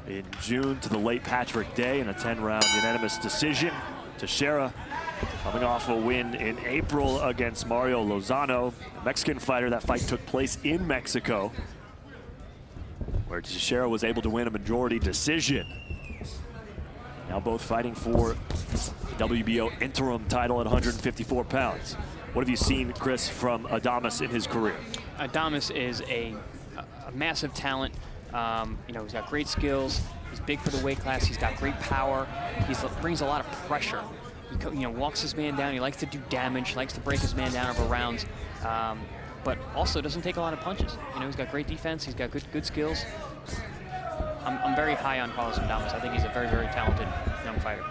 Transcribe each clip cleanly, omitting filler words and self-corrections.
in June to the late Patrick Day in a 10-round unanimous decision. Teixeira coming off a win in April against Mario Lozano, a Mexican fighter. That fight took place in Mexico, where Teixeira was able to win a majority decision. Now both fighting for the WBO interim title at 154 pounds. What have you seen, Chris, from Adames in his career? Adames is a massive talent. You know, he's got great skills. He's big for the weight class. He's got great power. He brings a lot of pressure. He walks his man down. He likes to do damage. Likes to break his man down over rounds. But also doesn't take a lot of punches. You know, he's got great defense. He's got good skills. I'm very high on Carlos Adames. I think he's a very, very talented young fighter.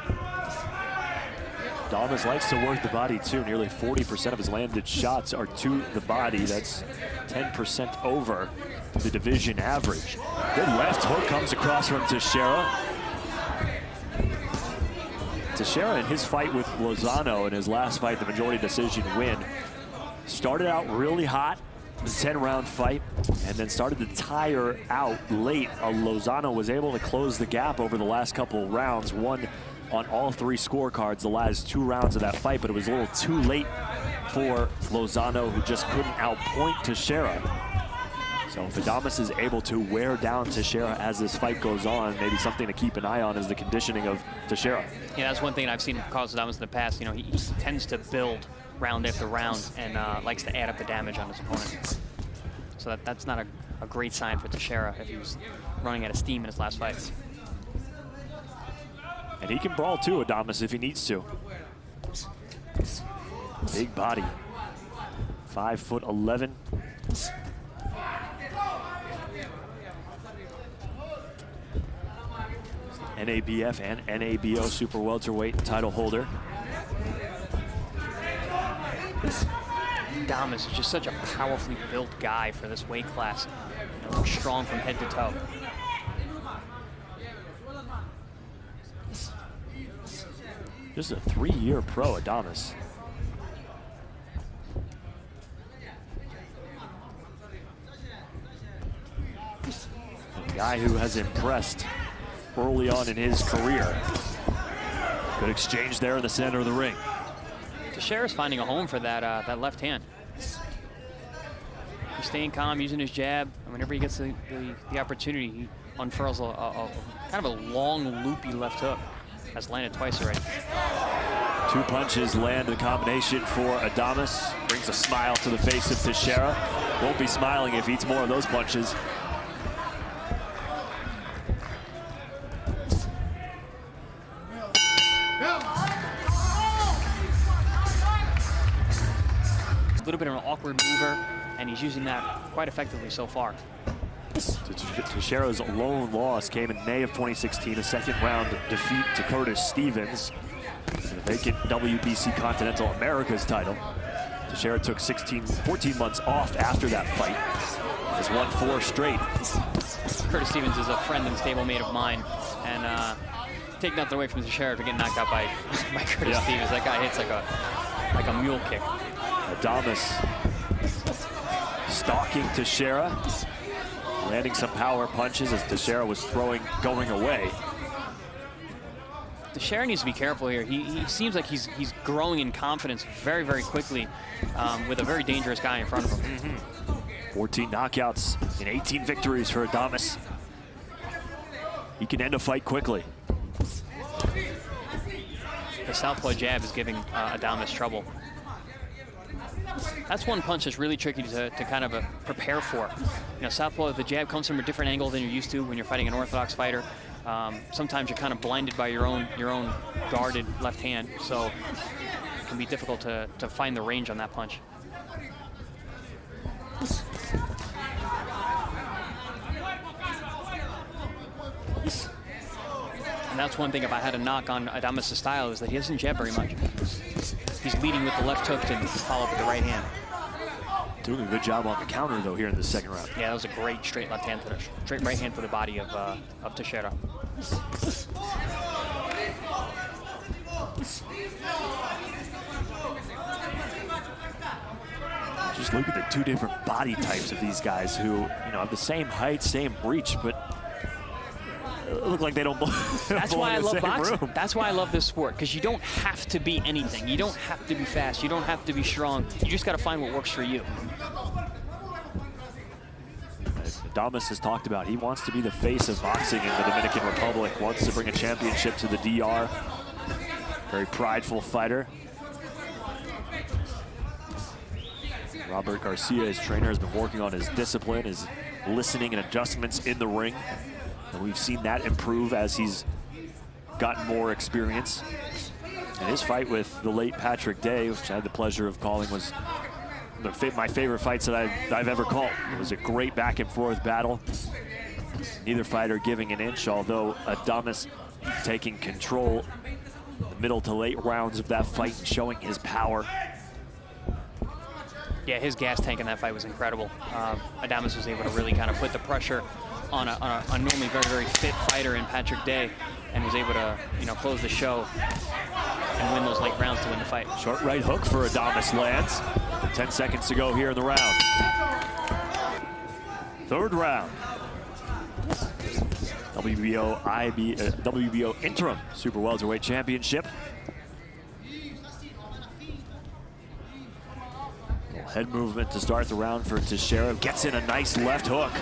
Adames likes to work the body too. Nearly 40% of his landed shots are to the body. That's 10% over the division average. Good left hook comes across from Teixeira. Teixeira in his fight with Lozano in his last fight, the majority decision win, started out really hot, the 10-round fight, and then started to tire out late. Lozano was able to close the gap over the last couple of rounds, won on all three scorecards the last 2 rounds of that fight, but it was a little too late for Lozano, who just couldn't outpoint Teixeira. So if Adames is able to wear down Teixeira as this fight goes on, maybe something to keep an eye on is the conditioning of Teixeira. Yeah, that's one thing I've seen from Carlos Adames in the past. You know, he tends to build round after round and likes to add up the damage on his opponent. So that's not a great sign for Teixeira if he was running out of steam in his last fight. And he can brawl too, Adames, if he needs to. Big body, 5'11". NABF and NABO super welterweight title holder. Adames is just such a powerfully built guy for this weight class. You know, strong from head to toe. Just a 3-year pro, Adames. A guy who has impressed early on in his career. Good exchange there in the center of the ring. Teixeira's finding a home for that left hand. He's staying calm, using his jab, and whenever he gets the opportunity, he unfurls a kind of a long, loopy left hook. Has landed twice already. 2 punches land the combination for Adames. Brings a smile to the face of Teixeira. Won't be smiling if he eats more of those punches. A little bit of an awkward mover, and he's using that quite effectively so far. Teixeira's lone loss came in May of 2016, a second-round defeat to Curtis Stevens in the vacant WBC Continental Americas title. Teixeira took 14 months off after that fight. Has won 4 straight. Curtis Stevens is a friend and stablemate of mine, and take nothing away from Teixeira for getting knocked out by Curtis Stevens. That guy hits like a mule kick. Adames stalking Teixeira, landing some power punches as Teixeira was going away. Teixeira needs to be careful here. He seems like he's growing in confidence very, very quickly with a very dangerous guy in front of him. 14 knockouts and 18 victories for Adames. He can end a fight quickly. The southpaw jab is giving Adames trouble. That's one punch that's really tricky to kind of prepare for. You know, southpaw, the jab comes from a different angle than you're used to when you're fighting an orthodox fighter. Sometimes you're kind of blinded by your own guarded left hand, so it can be difficult to find the range on that punch. And that's one thing, if I had a knock on Adames' style, is that he doesn't jab very much. He's leading with the left hook to follow up with the right hand. Doing a good job on the counter, though, here in the second round. Yeah, that was a great straight left hand, straight right hand for the body of Teixeira. Just look at the 2 different body types of these guys who, you know, have the same height, same reach, but look like they don't That's why I love boxing. Room. That's why I love this sport, because you don't have to be anything. You don't have to be fast. You don't have to be strong. You just got to find what works for you. Adames has talked about he wants to be the face of boxing in the Dominican Republic, wants to bring a championship to the DR. Very prideful fighter. Robert Garcia, his trainer, has been working on his discipline, his listening and adjustments in the ring. And we've seen that improve as he's gotten more experience. And his fight with the late Patrick Day, which I had the pleasure of calling, was my favorite fights that I've ever called. It was a great back and forth battle. Neither fighter giving an inch, although Adames taking control the middle to late rounds of that fight and showing his power. Yeah, his gas tank in that fight was incredible. Adames was able to really kind of put the pressure on a normally very, very fit fighter in Patrick Day, and was able to, close the show and win those late rounds to win the fight. Short right hook for Adames lands. 10 seconds to go here in the round. Third round. WBO interim super welterweight championship. Little head movement to start the round for Teixeira. Gets in a nice left hook.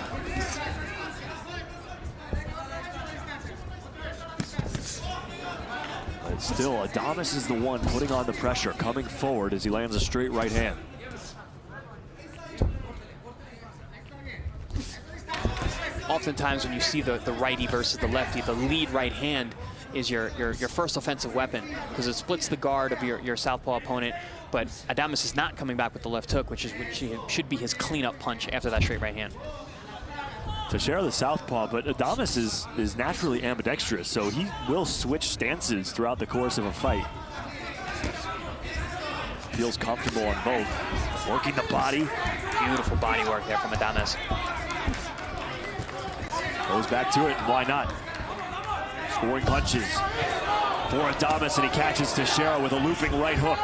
But still, Adames is the one putting on the pressure, coming forward as he lands a straight right hand. Oftentimes when you see the righty versus the lefty, the lead right hand is your first offensive weapon, because it splits the guard of your southpaw opponent. But Adames is not coming back with the left hook, which should be his cleanup punch after that straight right hand. Teixeira the southpaw, but Adames is naturally ambidextrous, so he will switch stances throughout the course of a fight. Feels comfortable on both. Working the body. Beautiful body work there from Adames. Goes back to it, and why not? Scoring punches for Adames, and he catches Teixeira with a looping right hook.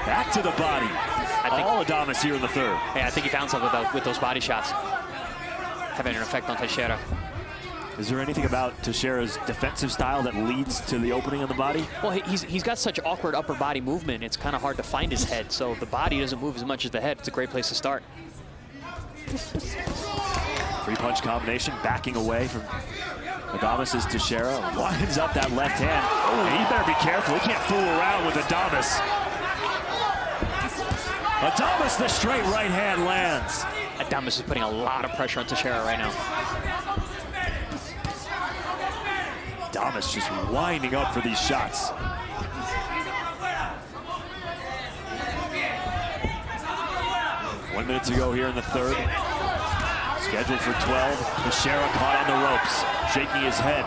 Back to the body. All Adames here in the third. Yeah, I think he found something with those body shots, having an effect on Teixeira. Is there anything about Teixeira's defensive style that leads to the opening of the body? Well, he's got such awkward upper body movement, it's kind of hard to find his head. So if the body doesn't move as much as the head, it's a great place to start. Three-punch combination, backing away from Adames' Teixeira. Winds up that left hand. Oh, he better be careful. He can't fool around with Adames. Adames, the straight right hand lands. Adames is putting a lot of pressure on Teixeira right now. Adames just winding up for these shots. One minute to go here in the third. Scheduled for 12. Teixeira caught on the ropes, shaking his head.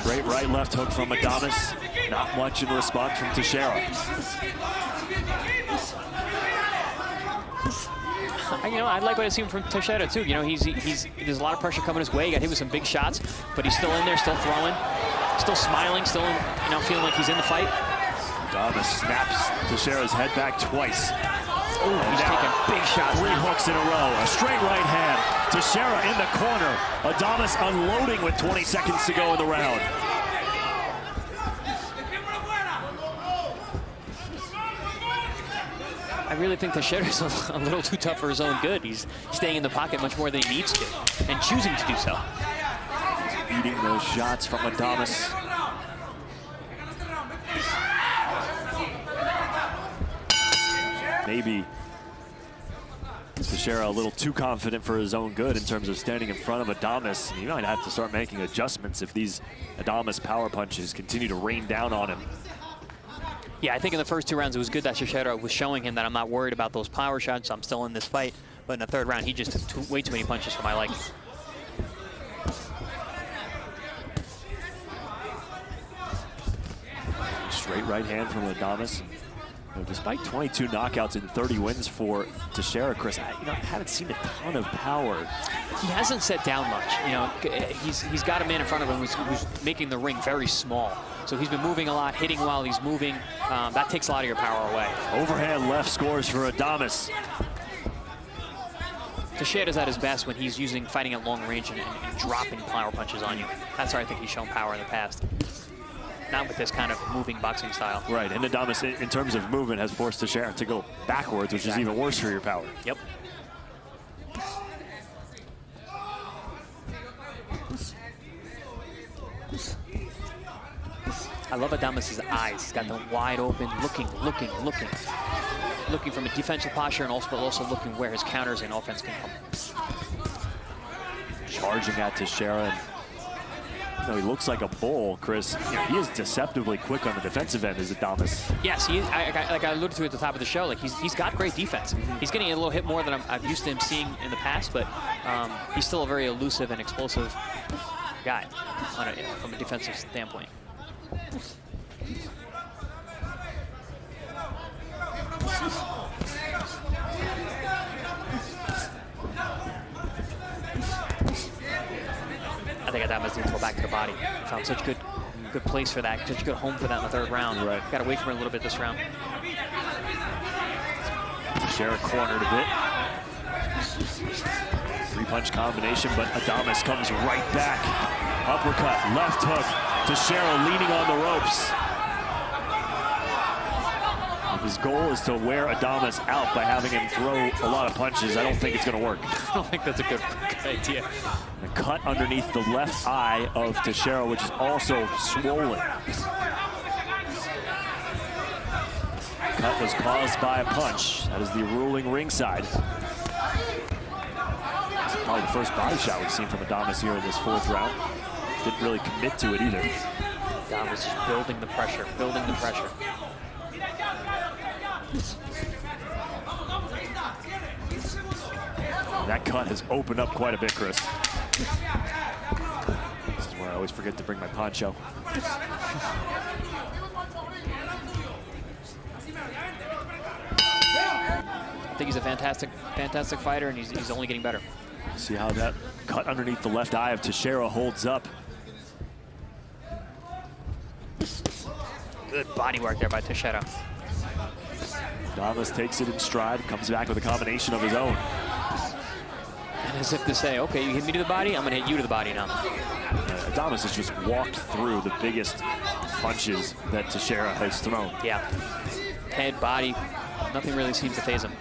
Straight right, left hook from Adames. Not much in response from Teixeira. I like what I see from Teixeira too. There's a lot of pressure coming his way. He got hit with some big shots, but he's still in there, still throwing, still smiling, still feeling like he's in the fight. Adames snaps Teixeira's head back twice. Ooh, he's taking big shots. 3 hooks in a row. A straight right hand. Teixeira in the corner. Adames unloading with 20 seconds to go in the round. I really think Teixeira's a little too tough for his own good. He's staying in the pocket much more than he needs to, and choosing to do so. He's eating those shots from Adames. Maybe Teixeira a little too confident for his own good in terms of standing in front of Adames. He might have to start making adjustments if these Adames power punches continue to rain down on him. Yeah, I think in the first 2 rounds, it was good that Teixeira was showing him that I'm not worried about those power shots. I'm still in this fight. But in the third round, he just took way too many punches for my liking. Straight right hand from Adames. Despite 22 knockouts and 30 wins for Teixeira, Chris, I haven't seen a ton of power. He hasn't set down much. He's got a man in front of him who's making the ring very small. So he's been moving a lot, hitting while he's moving. That takes a lot of your power away. Overhand left scores for Adames. Teixeira's at his best when he's fighting at long range and dropping power punches on you. That's where I think he's shown power in the past. Not with this kind of moving boxing style. Right, and Adames, in terms of movement, has forced Teixeira to go backwards, which is even worse for your power. Yep. I love Adames' eyes. He's got them wide open, looking from a defensive posture, and also looking where his counters and offense can come. Charging at Teixeira. And, he looks like a bull, Chris. He is deceptively quick on the defensive end, is Adames. Yes, he is. Like I alluded to at the top of the show, like he's got great defense. He's getting a little hit more than I'm used to him seeing in the past, but he's still a very elusive and explosive guy from a defensive standpoint. I think Adames needs to go back to the body. He found such good place for that, such a good home for that in the third round. Right. Got to wait for him a little bit this round. Teixeira cornered a bit. Three-punch combination, but Adames comes right back. Uppercut, left hook. Teixeira leaning on the ropes. His goal is to wear Adames out by having him throw a lot of punches. I don't think it's going to work. I don't think that's a good idea. A cut underneath the left eye of Teixeira, which is also swollen. Cut was caused by a punch. That is the ruling ringside. This is probably the first body shot we've seen from Adames here in this fourth round. Didn't really commit to it either. Adames is building the pressure, That cut has opened up quite a bit, Chris. This is where I always forget to bring my poncho. I think he's a fantastic fighter, and he's only getting better. See how that cut underneath the left eye of Teixeira holds up. Good body work there by Teixeira. Adames takes it in stride, comes back with a combination of his own. And as if to say, okay, you hit me to the body, I'm going to hit you to the body now. Adames has just walked through the biggest punches that Teixeira has thrown. Yeah. Head, body, nothing really seems to faze him.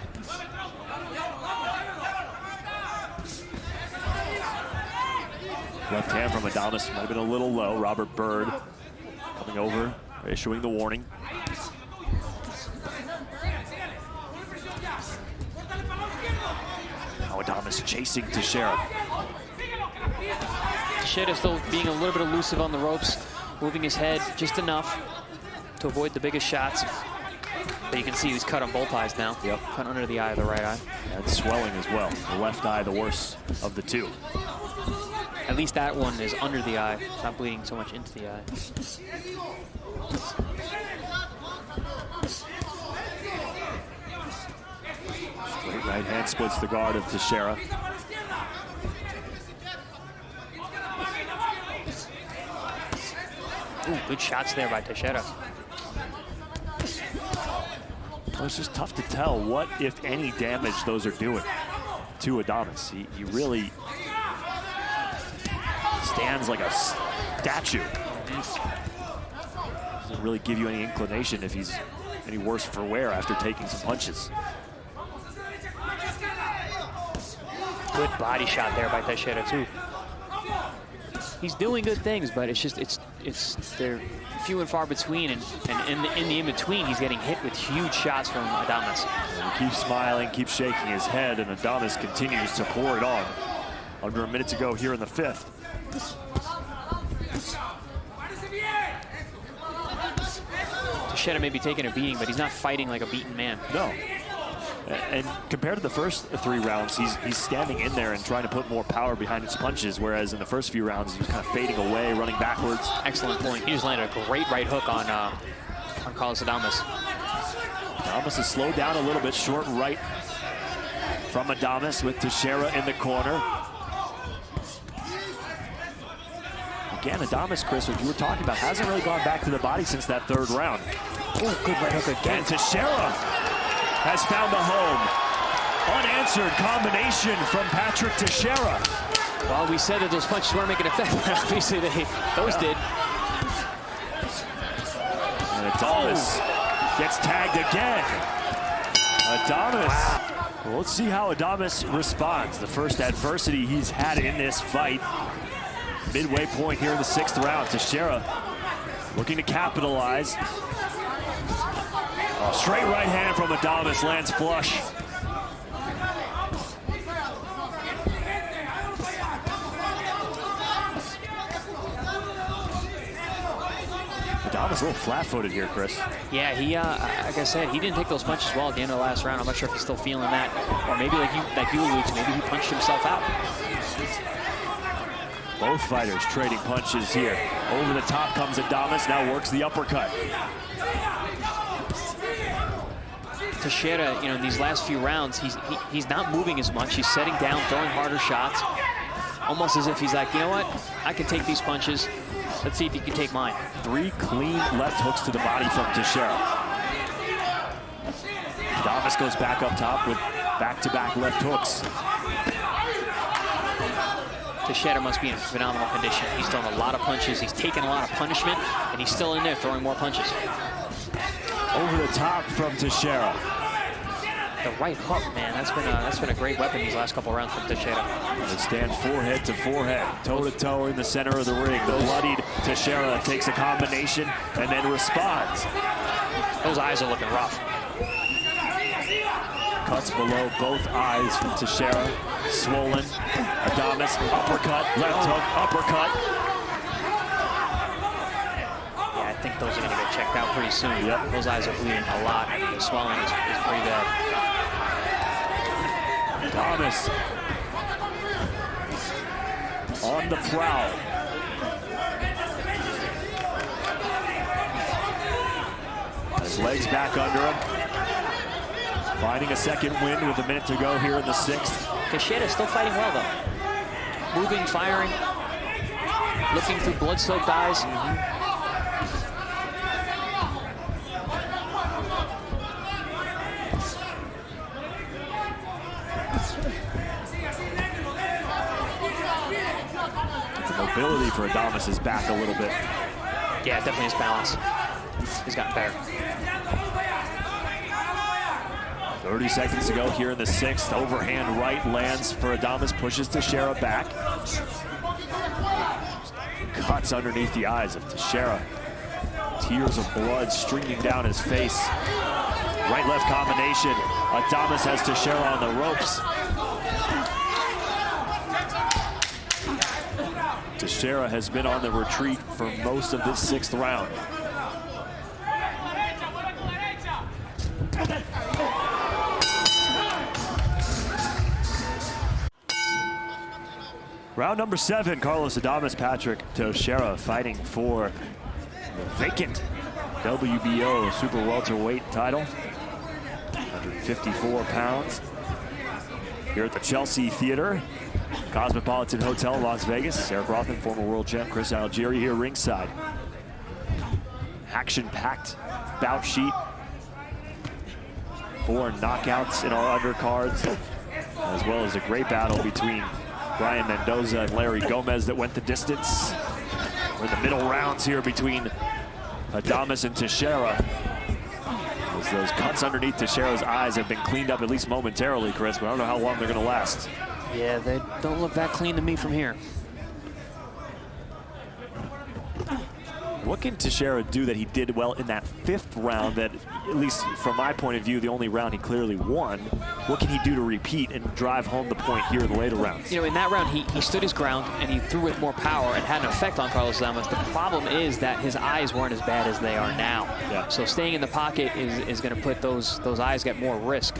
Left hand from Adames might have been a little low. Robert Byrd coming over, issuing the warning. Now Adames chasing Teixeira. Teixeira still being a little bit elusive on the ropes, moving his head just enough to avoid the biggest shots. But you can see he's cut on both eyes now. Yep. Cut under the eye of the right eye. And swelling as well. The left eye, the worst of the two. At least that one is under the eye. It's not bleeding so much into the eye. Straight right hand splits the guard of Teixeira. Ooh, good shots there by Teixeira. Well, it's just tough to tell what, if any, damage those are doing to Adames. He really stands like a statue. Doesn't really give you any inclination if he's any worse for wear after taking some punches. Good body shot there by Teixeira too. He's doing good things, but they're few and far between, and in the in-between, he's getting hit with huge shots from Adames. And he keeps smiling, keeps shaking his head, and Adames continues to pour it on. Under a minute to go here in the fifth. Teixeira may be taking a beating, but he's not fighting like a beaten man. No. And compared to the first 3 rounds, he's standing in there and trying to put more power behind his punches, whereas in the first few rounds, he was kind of fading away, running backwards. Excellent point. He just landed a great right hook on Carlos Adames. Adames has slowed down a little bit, short right from Adames with Teixeira in the corner. Again, Adames, Chris, what you were talking about, hasn't really gone back to the body since that 3rd round. Oh, good right hook again. And Teixeira has found a home. Unanswered combination from Patrick Teixeira. Well, we said that those punches weren't making effect, but obviously those did. And Adames gets tagged again. Adames. Wow. Well, let's see how Adames responds. The first adversity he's had in this fight. Midway point here in the 6th round. Teixeira looking to capitalize. A straight right hand from Adames lands flush. Adames a little flat-footed here, Chris. Yeah, he, like I said, he didn't take those punches well at the end of the last round. I'm not sure if he's still feeling that, or maybe like you alluded to, maybe he punched himself out. Both fighters trading punches here. Over the top comes Adames, now works the uppercut. Teixeira, in these last few rounds, he's not moving as much. He's setting down, throwing harder shots, almost as if he's like, you know what, I can take these punches. Let's see if he can take mine. 3 clean left hooks to the body from Teixeira. Adames goes back up top with back-to-back left hooks. Teixeira must be in phenomenal condition. He's thrown a lot of punches. He's taken a lot of punishment, and he's still in there throwing more punches. Over the top from Teixeira. The right hook, man, that's been a great weapon these last couple rounds from Teixeira. They stand forehead to forehead, toe-to-toe in the center of the ring. The bloodied Teixeira takes a combination and then responds. Those eyes are looking rough. Cuts below both eyes from Teixeira. Swollen. Adames, uppercut, left hook, uppercut. Yeah, I think those are going to get checked out pretty soon. Yep. Those eyes are bleeding a lot. The swelling is pretty bad. Adames on the prowl. His legs back under him. Finding a second win with a minute to go here in the 6th. Teixeira still fighting well, though. Moving, firing, looking through blood-soaked eyes. The mobility for Adames is back a little bit. Yeah, definitely his balance. He's gotten better. 30 seconds to go here in the 6th. Overhand right lands for Adames, pushes Teixeira back. Cuts underneath the eyes of Teixeira. Tears of blood streaming down his face. Right-left combination. Adames has Teixeira on the ropes. Teixeira has been on the retreat for most of this 6th round. Round number 7, Carlos Adames, Patrick Teixeira fighting for the vacant WBO super welterweight title. 154 pounds. Here at the Chelsea Theater, Cosmopolitan Hotel, Las Vegas. Eric Rothman, former world champ, Chris Algieri here ringside. Action-packed bout sheet. 4 knockouts in our undercards, as well as a great battle between Brian Mendoza and Larry Gomez that went the distance. We're in the middle rounds here between Adames and Teixeira. As those cuts underneath Teixeira's eyes have been cleaned up at least momentarily, Chris, but I don't know how long they're going to last. Yeah, they don't look that clean to me from here. What can Teixeira do that he did well in that 5th round that, at least from my point of view, the only round he clearly won? What can he do to repeat and drive home the point here in the later rounds? In that round, he stood his ground and he threw with more power and had an effect on Carlos Adames. The problem is that his eyes weren't as bad as they are now. Yeah. So staying in the pocket is going to put those eyes at more risk.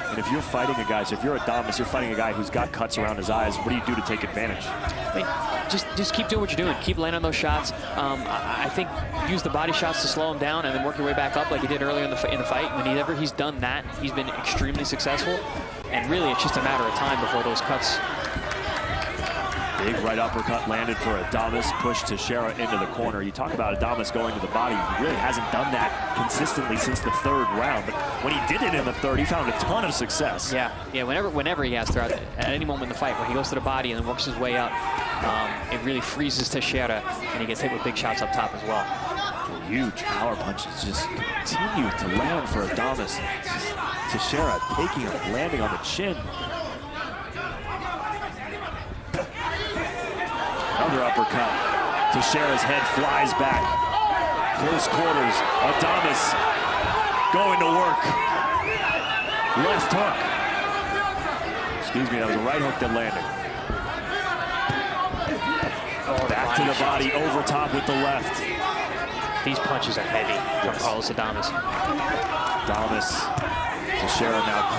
And if you're fighting a guy, so if you're Adames, you're fighting a guy who's got cuts around his eyes, what do you do to take advantage? I mean, just keep doing what you're doing. Keep landing those shots. I think use the body shots to slow him down and then work your way back up like he did earlier in the fight. Whenever he's done that, he's been extremely successful. And really, it's just a matter of time before those cuts Big right uppercut landed for Adames, pushed Teixeira into the corner. You talk about Adames going to the body. He really hasn't done that consistently since the third round. But when he did it in the third, he found a ton of success. Yeah. Whenever he has throughout, at any moment in the fight, when he goes to the body and then works his way up, it really freezes Teixeira, and he gets hit with big shots up top as well. Huge power punches just continue to land for Adames. Teixeira taking it, landing on the chin. Another uppercut. Teixeira's head flies back. Close quarters. Adames going to work. Left hook. Excuse me, that was a right hook that landed. Back to the body, over top with the left. These punches are heavy from Carlos Adames. Teixeira now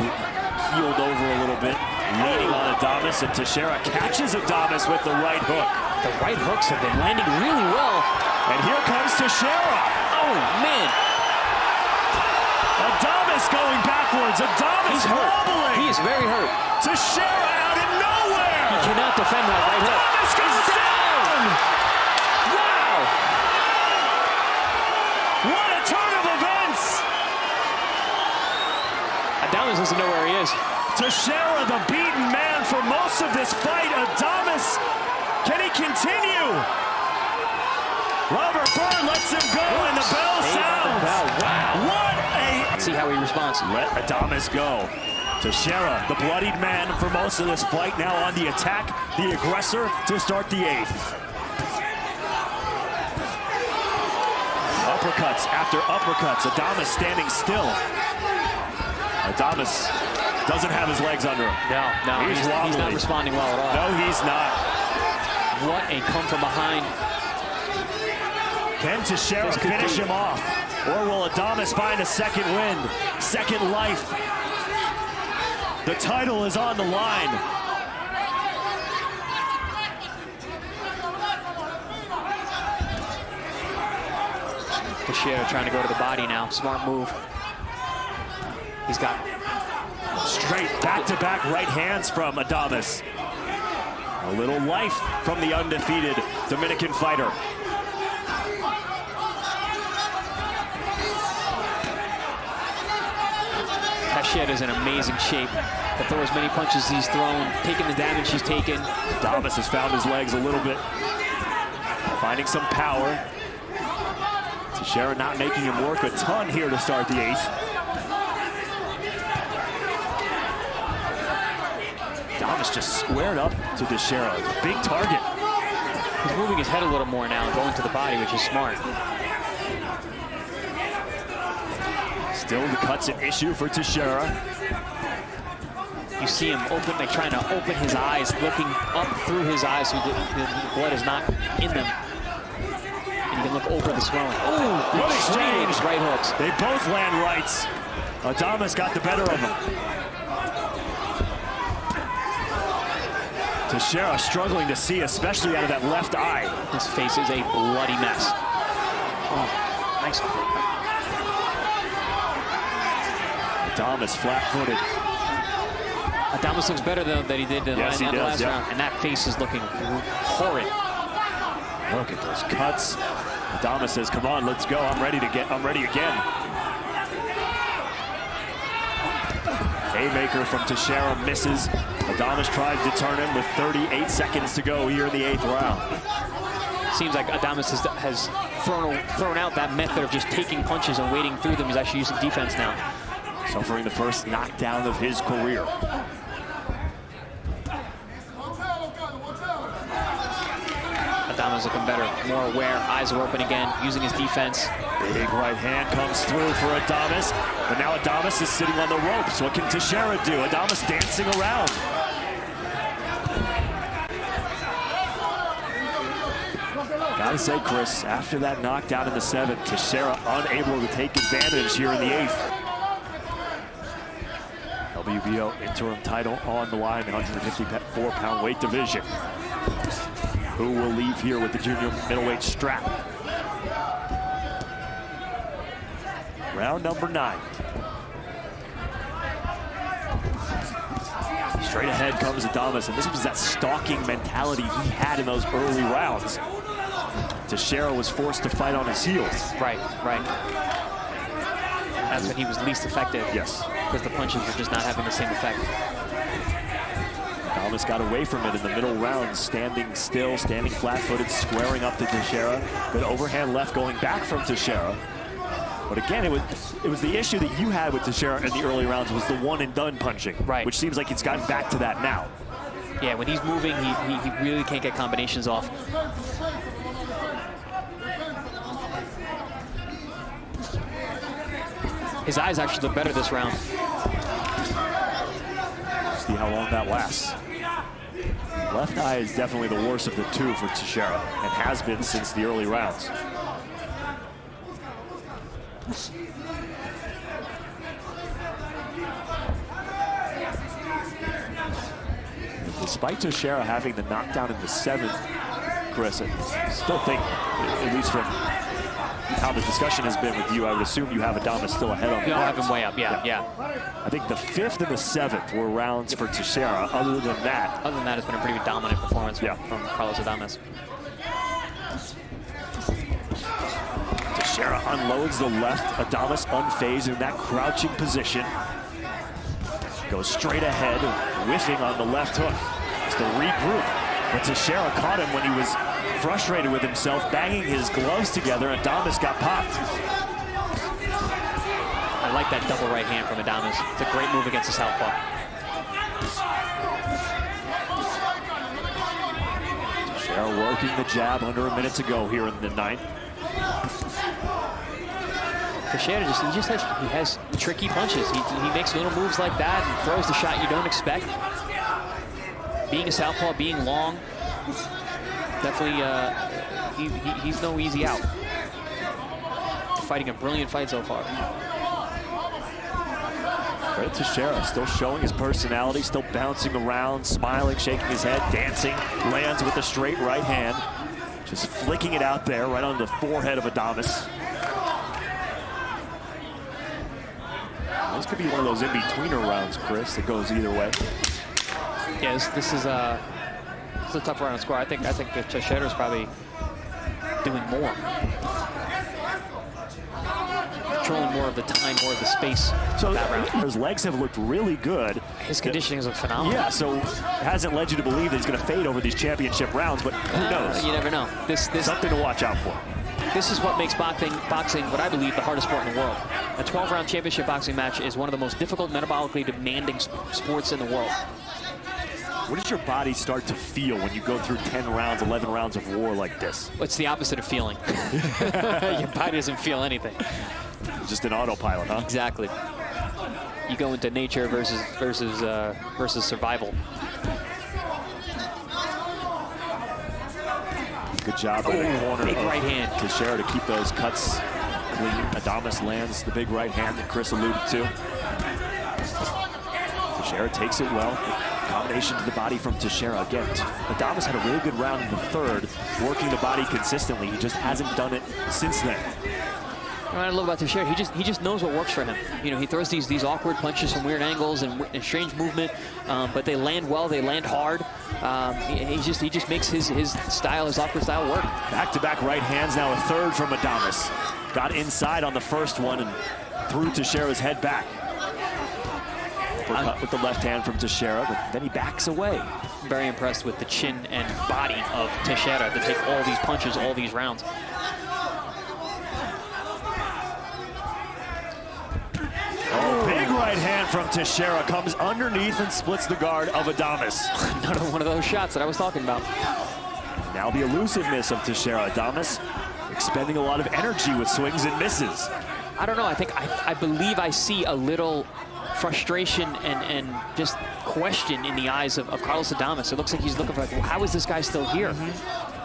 keeled over a little bit, leaning on Adames, and Teixeira catches Adames with the right hook. The right hooks have been landing really well. And here comes Teixeira. Oh, man. Adames going backwards. Adames wobbling. He is very hurt. Teixeira out of nowhere. He cannot defend that right hook. Adames goes down. Wow. What a turn of events. Adames doesn't know where he is. Teixeira, the beaten man for most of this fight. Adames, can he continue? Robert Byrne lets him go, and the bell sounds. Wow. What a... Let's see how he responds. Let Adames go. Teixeira, the bloodied man for most of this fight, now on the attack, the aggressor to start the eighth. Uppercuts after uppercuts. Adames standing still. Adames doesn't have his legs under him. No, he's not responding well at all. No, he's not. What a come from behind. Can Teixeira finish him off? Or will Adames find a second wind, second life? The title is on the line. Teixeira trying to go to the body now. Smart move. He's got straight back-to-back right hands from Adames. A little life from the undefeated Dominican fighter. Teixeira is in amazing shape to throw as many punches as he's thrown, taking the damage he's taken. Adames has found his legs a little bit, finding some power. Teixeira not making him work a ton here to start the eighth. Adames just squared up to Teixeira. Big target. He's moving his head a little more now, going to the body, which is smart. Still the cuts an issue for Teixeira. You see him open, like trying to open his eyes, looking up through his eyes so the blood is not in them. And you can look over the swelling. Oh, good exchange. Right hooks. They both land rights. Adames got the better of him. Teixeira struggling to see, especially out of that left eye. His face is a bloody mess. Oh, nice. Adames flat-footed. Adames looks better than he did in the last round, and that face is looking horrid. Look at those cuts. Adames says, "Come on, let's go. I'm ready again." Haymaker from Teixeira misses. Adames tries to turn him with 38 seconds to go here in the eighth round. Seems like Adames has thrown out that method of just taking punches and wading through them. He's actually using defense now. Suffering the first knockdown of his career. Adames looking better, more aware, eyes are open again, using his defense. Big right hand comes through for Adames, but now Adames is sitting on the ropes. What can Teixeira do? Adames dancing around. Gotta say, Chris, after that knockdown in the seventh, Teixeira unable to take advantage here in the eighth. WBO interim title on the line, the 154-pound weight division. Who will leave here with the junior middleweight strap? Round number 9. Straight ahead comes Adames, and this was that stalking mentality he had in those early rounds. Teixeira was forced to fight on his heels. Right. That's when he was least effective. Yes. Because the punches were just not having the same effect. Adames got away from it in the middle rounds, standing still, standing flat-footed, squaring up to Teixeira. Good overhand left going back from Teixeira. But again, it was the issue that you had with Teixeira in the early rounds was the one-and-done punching. Right. Which seems like he's gotten back to that now. Yeah, when he's moving, he really can't get combinations off. His eyes actually look better this round. See how long that lasts. Left eye is definitely the worst of the two for Teixeira, and has been since the early rounds. Despite Teixeira having the knockdown in the 7th, Chris, I still think, at least from how the discussion has been with you, I would assume you have Adames still ahead on the You'll have him way up, yeah. I think the 5th and the 7th were rounds for Teixeira. Other than that, it's been a pretty dominant performance from Carlos Adames. Teixeira unloads the left, Adames unfazed in that crouching position. Goes straight ahead, whiffing on the left hook. Just to regroup. But Teixeira caught him when he was frustrated with himself, banging his gloves together, and Adames got popped. I like that double right hand from Adames. It's a great move against the southpaw. Teixeira working the jab under a minute to go here in the 9th. Teixeira he has tricky punches. He makes little moves like that and throws the shot you don't expect. Being a southpaw, being long, definitely he's no easy out. Fighting a brilliant fight so far. Right, Teixeira still showing his personality, still bouncing around, smiling, shaking his head, dancing, lands with a straight right hand, just flicking it out there right on the forehead of Adames. This could be one of those in-betweener rounds, Chris, that goes either way. Yeah, this is a tough round to score. I think that Teixeira's probably doing more. Controlling more of the time, more of the space so that round. His legs have looked really good. His conditioning is phenomenal. Yeah, so it hasn't led you to believe that he's going to fade over these championship rounds, but who knows? You never know. This Something to watch out for. This is what makes boxing, what I believe, the hardest sport in the world. A 12-round championship boxing match is one of the most difficult, metabolically demanding sports in the world. What does your body start to feel when you go through 10 rounds, 11 rounds of war like this? It's the opposite of feeling. Your body doesn't feel anything. Just an autopilot, huh? Exactly. You go into nature versus survival. Good job in the corner. Big right hand. Teixeira to keep those cuts clean. Adames lands the big right hand that Chris alluded to. Teixeira takes it well. Combination to the body from Teixeira. Again, Adames had a really good round in the 3rd, working the body consistently. He just hasn't done it since then. What I love about Teixeira, he just knows what works for him. You know, he throws these awkward punches from weird angles and strange movement, but they land well, they land hard. He just makes his style, his awkward style work. Back-to-back right hands, now a 3rd from Adames. Got inside on the first one and threw Teixeira's head back. Uppercut with the left hand from Teixeira, but then he backs away. Very impressed with the chin and body of Teixeira to take all these punches, all these rounds. Oh, big right hand from Teixeira comes underneath and splits the guard of Adames. Another one of those shots that I was talking about. Now the elusiveness of Teixeira. Adames expending a lot of energy with swings and misses. I don't know. I believe I see a little frustration and just question in the eyes of Carlos Adames. It looks like he's looking for, like, well, how is this guy still here?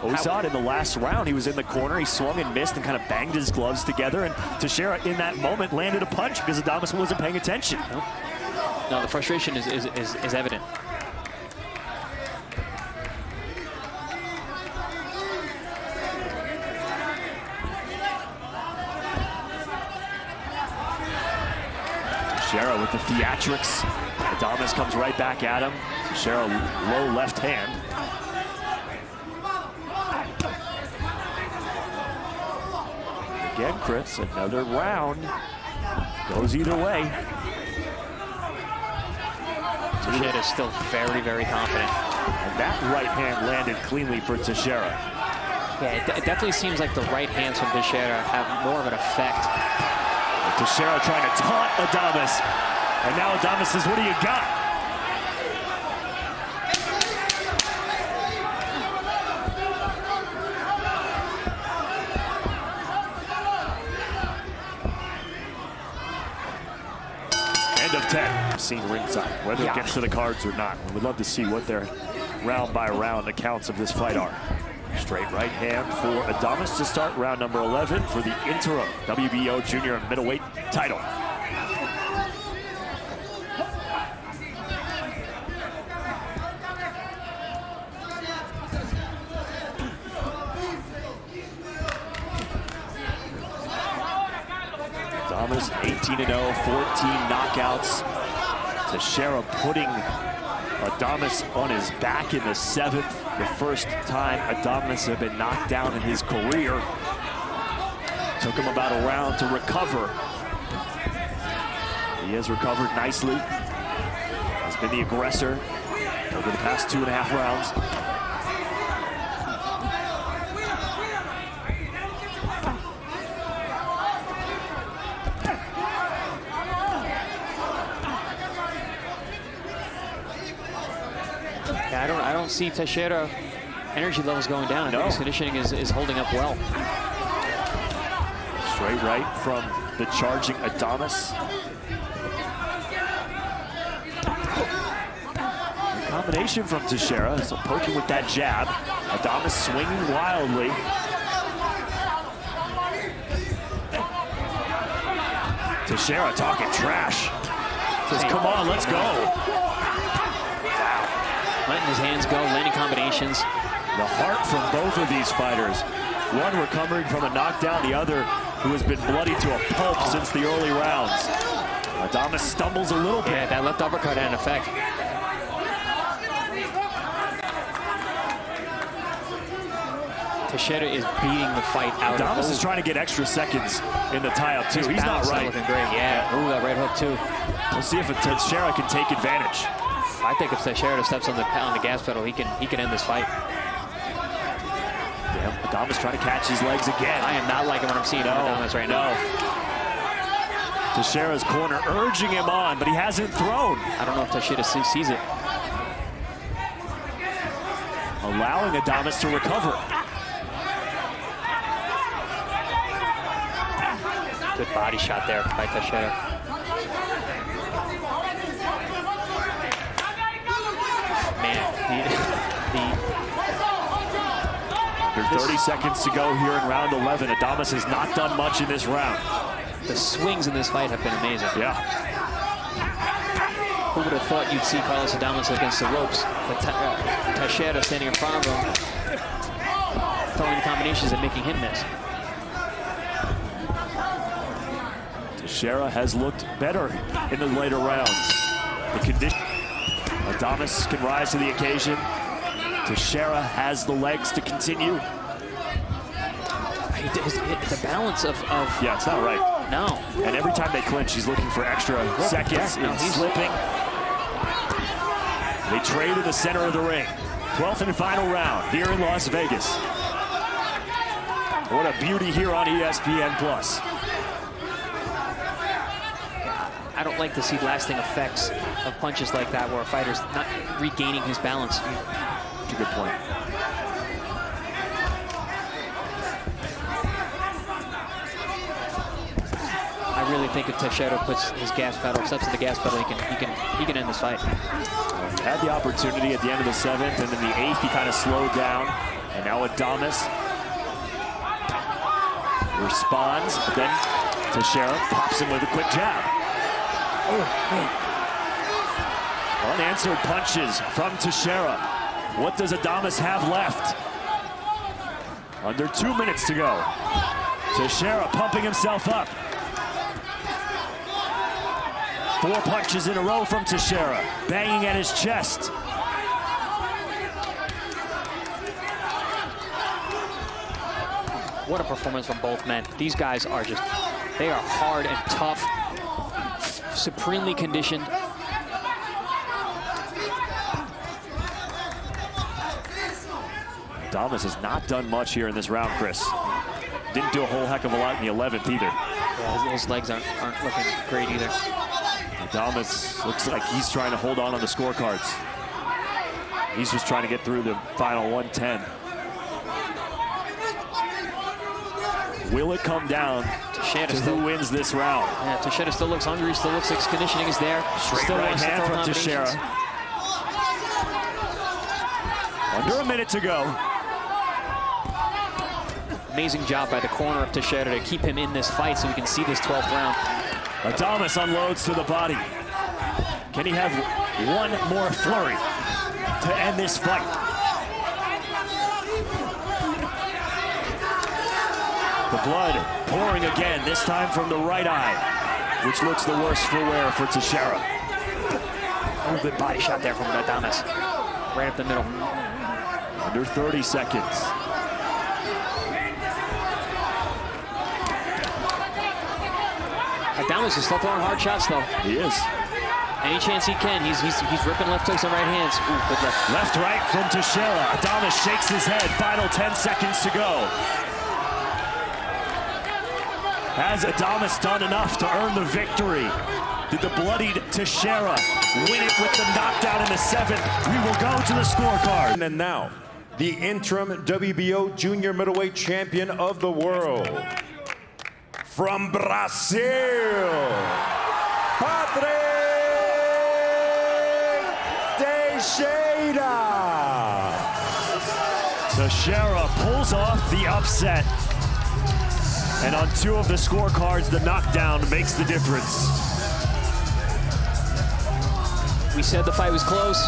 Well, we saw it in the last round. He was in the corner. He swung and missed and kind of banged his gloves together. And Teixeira, in that moment, landed a punch because Adames wasn't paying attention. No, the frustration is evident. Teixeira with the theatrics. Adames comes right back at him. Teixeira, low left hand. Again, Chris, another round. Goes either way. Teixeira is still very, very confident. And that right hand landed cleanly for Teixeira. Yeah, it definitely seems like the right hands from Teixeira have more of an effect. Teixeira trying to taunt Adames. And now Adames says, what do you got? End of 10. Seen ringside, whether it gets to the cards or not. We would love to see what their round by round accounts of this fight are. Straight right hand for Adames to start round number 11 for the interim WBO junior middleweight title. Adames 18-0, 14 knockouts. Teixeira putting Adames on his back in the 7th. The first time Adames had been knocked down in his career. Took him about a round to recover. He has recovered nicely. Has been the aggressor over the past 2.5 rounds. Yeah, I don't see Teixeira energy levels going down. I think his conditioning is holding up well. Straight right from the charging Adames. A combination from Teixeira, so poking with that jab. Adames swinging wildly. Teixeira talking trash. Says, come on, let's go. Letting his hands go, landing combinations. The heart from both of these fighters. One recovering from a knockdown, the other who has been bloody to a pulp since the early rounds. Adames stumbles a little bit. Yeah, that left uppercut had an effect. Teixeira is beating the fight out. Adames is trying to get extra seconds in the tie-up too. He's not right. Looking great, yeah. Ooh, that right hook too. We'll see if Teixeira can take advantage. I think if Teixeira steps on the gas pedal, he can end this fight. Yeah, Adames trying to catch his legs again. I am not liking what I'm seeing from Adames right now. Teixeira's corner urging him on, but he hasn't thrown. I don't know if Teixeira sees it. Allowing Adames to recover. Good body shot there by Teixeira. There's 30 seconds to go here in round 11. Adames has not done much in this round. The swings in this fight have been amazing. Yeah. Who would have thought you'd see Carlos Adames against the ropes, but Teixeira standing in front of him, throwing the combinations and making him miss. Teixeira has looked better in the later rounds. The condition. Adames can rise to the occasion. Teixeira has the legs to continue. The balance of yeah, it's not right. No. And every time they clinch, he's looking for extra seconds in slipping. They trade in the center of the ring. 12th and final round here in Las Vegas. What a beauty here on ESPN+. I don't like to see lasting effects of punches like that where a fighter's not regaining his balance. That's a good point. I really think if Teixeira puts his gas pedal, steps to the gas pedal, he can end this fight. Had the opportunity at the end of the 7th, and then the 8th he kind of slowed down. And now Adames responds, but then Teixeira pops him with a quick jab. Unanswered punches from Teixeira. What does Adames have left? Under 2 minutes to go. Teixeira pumping himself up. 4 punches in a row from Teixeira, banging at his chest. What a performance from both men. These guys are just, they are hard and tough, supremely conditioned. Adames has not done much here in this round, Chris. Didn't do a whole heck of a lot in the 11th either. Yeah, his legs aren't looking great either. Adames looks like he's trying to hold on the scorecards. He's just trying to get through the final 110. Will it come down to who wins this round? Yeah, Teixeira still looks hungry, still looks like his conditioning is there. Straight still right hand from Teixeira. Under a minute to go. Amazing job by the corner of Teixeira to keep him in this fight so we can see this 12th round. Adames unloads to the body. Can he have one more flurry to end this fight? The blood pouring again, this time from the right eye, which looks the worse for wear for Teixeira. Oh, good body shot there from Adames. Right up the middle. Under 30 seconds. Adames is still throwing hard shots, though. He is. Any chance he can, he's ripping left hooks and right hands. Ooh, good left. Left, right from Teixeira. Adames shakes his head. Final 10 seconds to go. Has Adames done enough to earn the victory? Did the bloodied Teixeira win it with the knockdown in the 7th? We will go to the scorecard. And now, the interim WBO junior middleweight champion of the world. From Brazil, Patrick Teixeira. Teixeira pulls off the upset. And on 2 of the scorecards, the knockdown makes the difference. We said the fight was close.